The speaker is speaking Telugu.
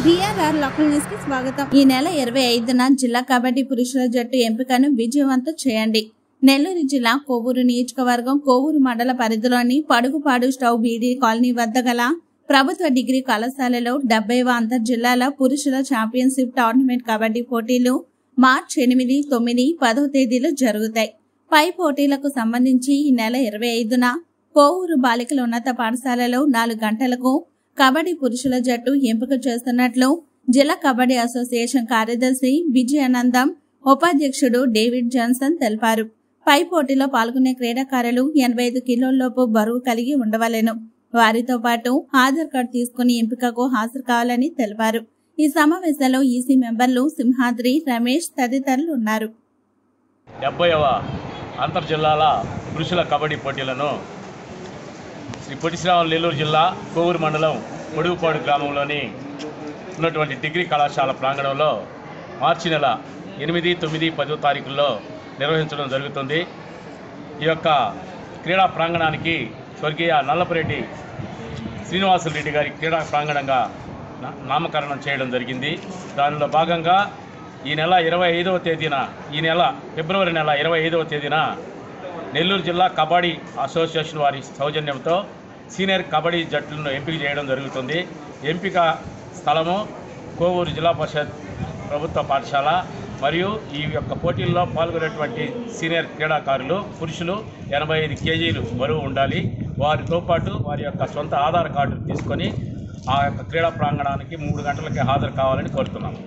VRR లోకల్ న్యూస్ కి స్వాగతం. ఈ నెల 25న జిల్లా కబడ్డీ పురుషుల జట్టు ఎంపికను విజయవంతం చేయండి. నెల్లూరు జిల్లా కోవూరు నియోజకవర్గం కోవూరు మండల పరిధిలోని పడుగుపాడు స్టవ్ బీడీ కాలనీ వద్ద గల ప్రభుత్వ డిగ్రీ కళాశాలలో 70వ అంతర్జిల్లాల పురుషుల ఛాంపియన్షిప్ టోర్నమెంట్ కబడ్డీ పోటీలు మార్చి 8, 9, 10వ తేదీలో జరుగుతాయి. పై పోటీలకు సంబంధించి ఈ నెల 25న కోవూరు బాలికల ఉన్నత పాఠశాలలో 4 గంటలకు కబడ్డీ పురుషుల జట్టు ఎంపిక చేస్తున్నట్లు జిల్లా కబడ్డీ అసోసియేషన్ కార్యదర్శి విజయానందం, ఉపాధ్యక్షుడు డేవిడ్ జాన్సన్ తెలిపారు. పై పోటీలో పాల్గొనే క్రీడాకారులు 85 కిలోలలోపు బరువు కలిగి ఉండవలెను. వారితో పాటు ఆధార్ కార్డు తీసుకుని ఎంపికకు హాజరు కావాలని తెలిపారు. ఈ సమావేశంలో ఈసీ మెంబర్లు సింహాద్రి, రమేష్ తదితరులు ఉన్నారు. 70వ అంతర్జిల్లాల పురుషుల కబడ్డీ పోటీలను శ్రీ పొట్టి శ్రీరాములు నెల్లూరు జిల్లా కోవూరు మండలం పొడుగుపాడు గ్రామంలోని ఉన్నటువంటి డిగ్రీ కళాశాల ప్రాంగణంలో మార్చి నెల 8, 9, 10వ తారీఖుల్లో నిర్వహించడం జరుగుతుంది. ఈ యొక్క క్రీడా ప్రాంగణానికి స్వర్గీయ నల్లపురెడ్డి శ్రీనివాసులరెడ్డి గారి క్రీడా ప్రాంగణంగా నామకరణం చేయడం జరిగింది. దానిలో భాగంగా ఈ నెల 25వ తేదీన ఫిబ్రవరి నెల 25వ తేదీన నెల్లూరు జిల్లా కబడ్డీ అసోసియేషన్ వారి సౌజన్యంతో సీనియర్ కబడ్డీ జట్లను ఎంపిక చేయడం జరుగుతుంది. ఎంపిక స్థలము కోవూరు జిల్లా పరిషత్ ప్రభుత్వ పాఠశాల. మరియు ఈ యొక్క పోటీల్లో పాల్గొనేటువంటి సీనియర్ క్రీడాకారులు పురుషులు 85 కేజీలు బరువు ఉండాలి. వారితో పాటు వారి యొక్క సొంత ఆధార్ కార్డు తీసుకొని ఆ యొక్క క్రీడా ప్రాంగణానికి 3 గంటలకే హాజరు కావాలని కోరుతున్నాము.